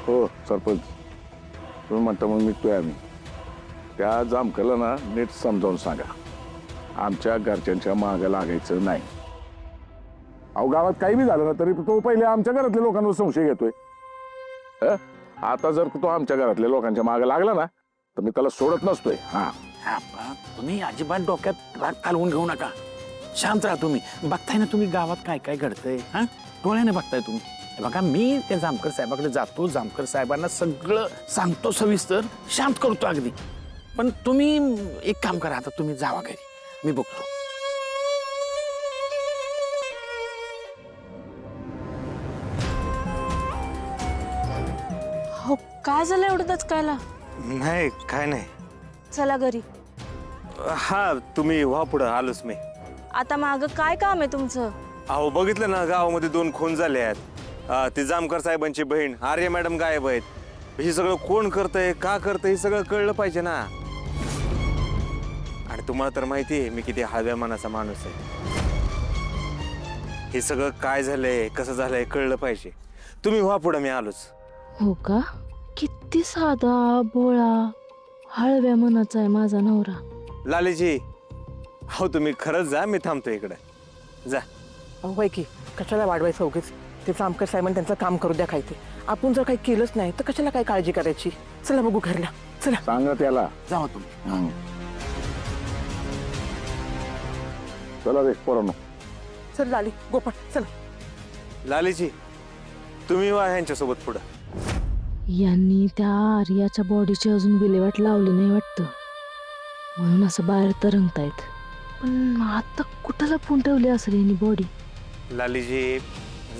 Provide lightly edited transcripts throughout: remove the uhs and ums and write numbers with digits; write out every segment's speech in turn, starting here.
हो सरपंच, तुम्ही म्हणता मग निघतोय आम्ही. त्या जामकरला ना नीट समजावून सांगा, आमच्या घरच्यांच्या मागं लागायचं नाही. अहो गावात काही बी झालं ना तरी तो पहिले आमच्या घरातल्या लोकांवर संशय घेतोय. आता जर तो आमच्या घरातल्या लोकांच्या मागे लागला ना तर मी त्याला सोडत नसतोय. हा तुम्ही अजिबात डोक्यात राग घालवून घेऊ नका. शांत राहा तुम्ही. बघताय ना तुम्ही गावात काय काय घडतंय. हा डोळ्याने बघताय तुम्ही. बघा मी त्या जामकर साहेबाकडे जातो, जामकर साहेबांना सगळं सांगतो सविस्तर, शांत करतो अगदी. पण तुम्ही एक काम करा, आता तुम्ही जावा घरी, मी बघतो. हो काय झालं एवढं दचकायला? नाही काय नाही. चला घरी. हा तुम्ही व्हा पुढं, आलोच मी. आता मागं काय काम आहे तुमचं? अहो बघितलं ना गावामध्ये 2 खून झाले आहेत. ती जामकर साहेबांची बहीण आर्य मॅडम गायब आहेत. हे सगळं कोण करतंय, का करतंय, हे सगळं कळलं पाहिजे ना. आणि तुम्हाला तर माहिती आहे मी किती हळव्या मनाचा माणूस आहे. हे सगळं काय झालंय, कसं झालंय कळलं पाहिजे. तुम्ही व्हा पुढं, मी आलोच. हो का? किती साधा भोळा हळव्या मनाचा आहे माझा नवरा. लालीजी, हो तुम्ही खरंच जा, मी थांबतो इकडे. जा. होय की, कशाला वाढवायचं उगीच. ते जामकर साहेबांनी त्यांचं काम करू द्या. काय ते आपण जर काही केलंच नाही तर कशाला काय काळजी करायची. चला बघू घरला, चला. सांगा त्याला. जावा तुम्ही. चला रे पोरांनो. चल लाली, गोपाळ, चला. लालीजी तुम्ही वा ह्यांच्यासोबत पुढं. यांनी त्या आर्याच्या बॉडीची अजून विल्हेवाट लावली नाही वाटतं, म्हणून असं बाहेर तरंगतायत. पण आता कुठं लपवून ठेवली असेल यांनी बॉडी? लालीजी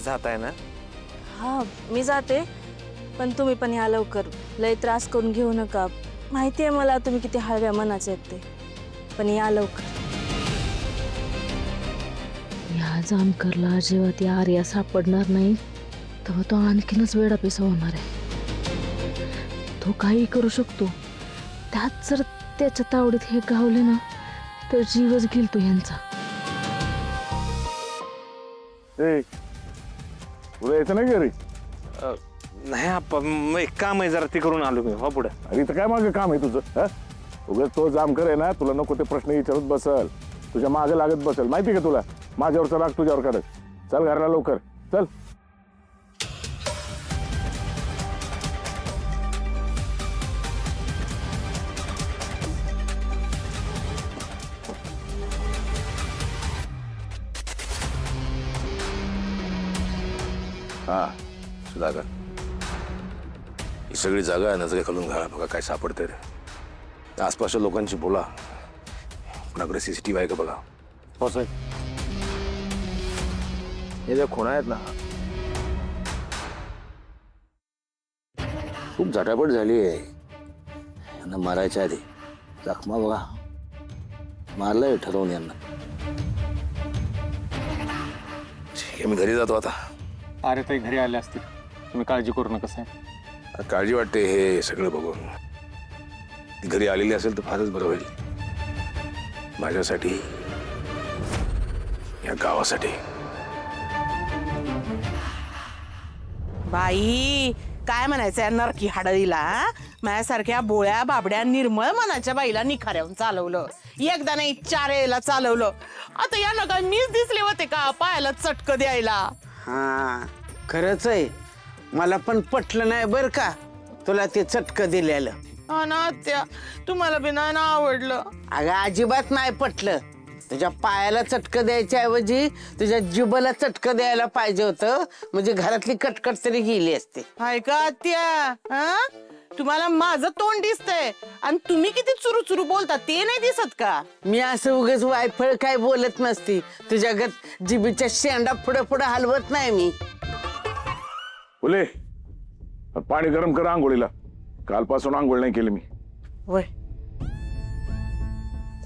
जात आहे ना? हा मी जाते, पण तुम्ही पण या लवकर. लय त्रास करून घेऊ नका. माहिती आहे मला तुम्ही किती हळव्या मनाचे आहेत ते, पण या लवकर. या जामकरला जेव्हा ती आर्या सापडणार नाही तेव्हा तो आणखीनच वेडापिसा होणार आहे. तो काही करू शकतो. त्यात जर त्याच्या तावडीत हे गावले ना तर जीवच घेईल तो यांचा. ए तुला यायचं नाही घरी? नाही आपण एक काम आहे जरा, ते करून आलो मी. हो पुढं. अरे इथं काय मागं काम आहे तुझं? उगाच तो जामकर आहे ना, तुला नको ते प्रश्न विचारत बसल, तुझ्या मागे लागत बसल. माहिती का तुला माझ्यावरचा राग तुझ्यावर काढत. चल घरला लवकर, चल. हा सुधाकर, ही सगळी जागा आहे नजरे खालून घाला. बघा काय सापडतंय रे. आसपासच्या लोकांची बोला, कोणाकडे CCTV आहे का बघा. हो साहेब. हे ज्या खुणा आहेत ना, खूप झटापट झाली आहे. यांना मारायच्या आधी जखमा बघा मारलंय ठरवून यांना. ठीक आहे, मी घरी जातो आता. अरे ते घरी आले असतील, तुम्ही काळजी करू नका साहेब. काळजी वाटते हे सगळं बघून. ती घरी आलेली असेल तर फारच बरं होईल माझ्यासाठी, या गावासाठी. बाई काय म्हणायचं नरकी हाडळीला? माझ्यासारख्या बोळ्या बाबड्या निर्मळ मनाच्या बाईला निखाऱ्याहून चालवलं. एकदा नाही 4 वेळेला चालवलं. आता या नका मीच दिसले होते का पायाला चटक द्यायला? हा खरंच आहे. मला पण पटलं नाही बर का तुला ते चटकं दिलेलं. हा ना त्या तुम्हाला बी नाही ना आवडलं. अगं अजिबात नाही पटलं. तुझ्या पायाला चटकं द्यायच्या ऐवजी तुझ्या जिभेला चटकं द्यायला पाहिजे होतं, म्हणजे घरातली कटकट तरी गेली असते. हाय का त्या? हा तुम्हाला माझं तोंड दिसतंय आणि तुम्ही किती चुरू चुरू बोलता ते नाही दिसत का? मी असं उगाच वायफळ काय बोलत नसती. तुझ्या जिभेच्या शेंडा पुढे पुढे हलवत नाही मी. बोले पाणी गरम कर आंघोळीला. कालपासून आंघोळ नाही केली मी. वय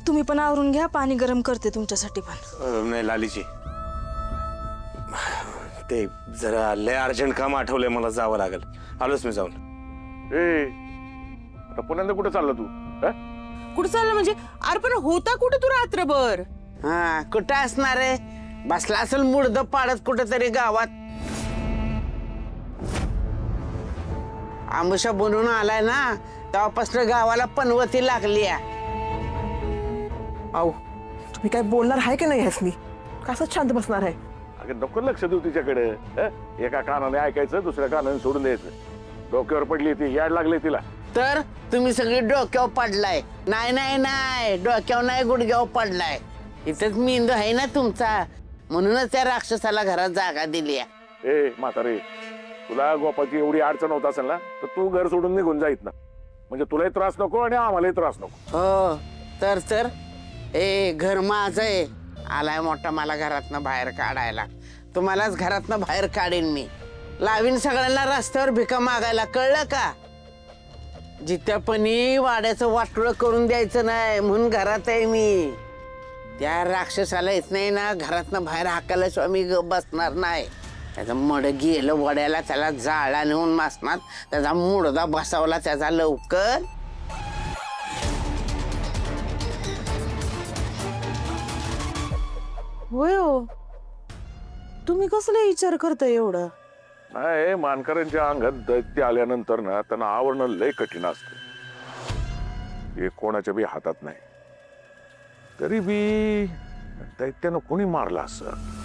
तुम्ही पण आवरून घ्या, पाणी गरम करते तुमच्यासाठी पण. नाही लालीजी, ते जरा लय अर्जंट काम आठवलंय, मला जावं लागेल. आलोच मी जाऊन. ए आता पुण्यांदा कुठे चालला तू? कुठं चाललं म्हणजे? अरे पण होता कुठे तू रात्रभर? हा कुठं असणार आहे? बसला असेल मुडद पाडत कुठं तरी गावात. आमुषा बनून आलाय ना तेव्हापासून गावाला पनवती लागली आहे. आहो तुम्ही काय बोलणार आहे की नाही ह्यासनी कसं शांत बसणार आहे? अगं नको लक्ष देऊ तिच्याकडे हं? एका कानाने ऐकायचं दुसऱ्या कानाने सोडून द्यायचं. डोक्यावर पडली ती याड लागली तिला. तर तुम्ही सगळी डोक्यावर पडलाय. नाही नाही नाही, डोक्यावर नाही गुडघ्यावर पडलाय. इथंच मेंदू आहे ना तुमचा, म्हणूनच त्या राक्षसाला घरात जागा दिली आहे. ए म्हातारे, तुला गोपाची एवढी अडचण होत असेल ना तर तू घर सोडून निघून जाईत ना, म्हणजे तुलाही त्रास नको आणि आम्हालाही त्रास नको. हो तर ए घर माझं आहे. आलाय मोठा मला घरातनं बाहेर काढायला. तुम्हालाच घरातनं बाहेर काढीन मी. लावीन सगळ्यांना रस्त्यावर भिका मागायला, कळलं का? जित्यापणी वाड्याचं वाटोळं करून द्यायचं नाही म्हणून घरात आहे मी. त्या राक्षसाला येत नाही ना घरातनं बाहेर हाकायला मी बसणार नाही. त्याचं मड गेलं वड्याला, त्याला जाळा नेऊन मासनात त्याचा मुडदा बसावला त्याचा लवकर. होय हो, तुम्ही कसले विचार करताय एवढं? नाही, मानकरांच्या अंगात दैत्य आल्यानंतर ना त्यांना आवरणं लय कठीण असतं. हे कोणाच्या बी हातात नाही. तरी बी दैत्यानं कोणी मारला असं?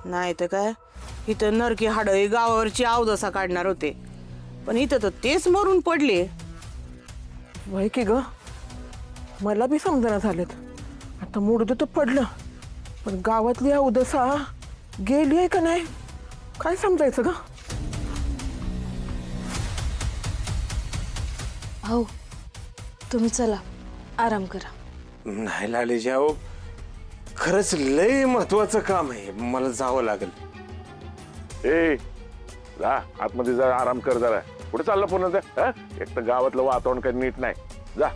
नाही तर काय, इथं नरकी हाडळी गावावरची अवदसा काढणार होते, पण इथं तर तेच मरून पडले. वय की ग, मला बी समजना झालेत. आता मुडदं तर पडलं, पण गावातली उदसा गेली आहे का नाही काय समजायचं ग? हो तुम्ही चला आराम करा. नाही लालेजी, अहो खरंच लय महत्वाचं काम आहे, मला जावं लागेल. ए जा आतमध्ये जा, आराम कर जरा. कुठे चाललं पुन्हा? एक तर गावातलं वातावरण काही नीट नाही. जा.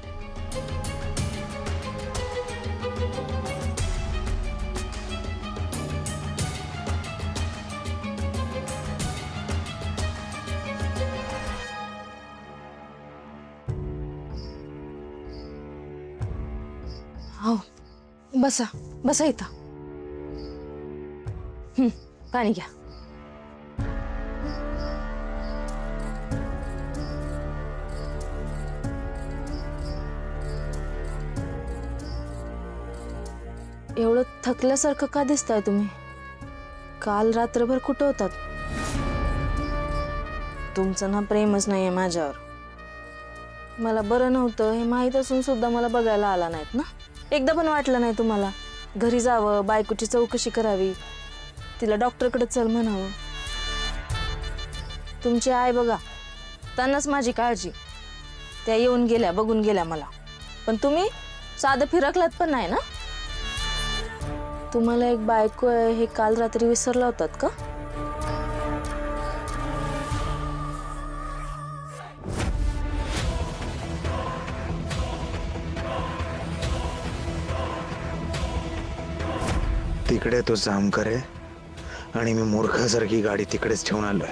हो बसा बसा इथं. पाणी घ्या. एवढं थकल्यासारखं का दिसताय तुम्ही? काल रात्रभर कुठं होतात? तुमचं ना प्रेमच नाहीये माझ्यावर. मला बरं नव्हतं हे माहीत असून सुद्धा मला बघायला आला नाहीत ना. एकदा पण वाटलं नाही तुम्हाला घरी जावं, बायकोची चौकशी करावी, तिला डॉक्टरकडे चल म्हणावं? तुमची आई बघा, त्यांनाच माझी काळजी. त्या येऊन गेल्या, बघून गेल्या मला. पण तुम्ही साधं फिरकलात पण नाही ना. तुम्हाला एक बायको आहे हे काल रात्री विसरला होतात का? तिकडे तो जामकर आहे आणि मी मूर्खासारखी गाडी तिकडेच ठेवून आलोय.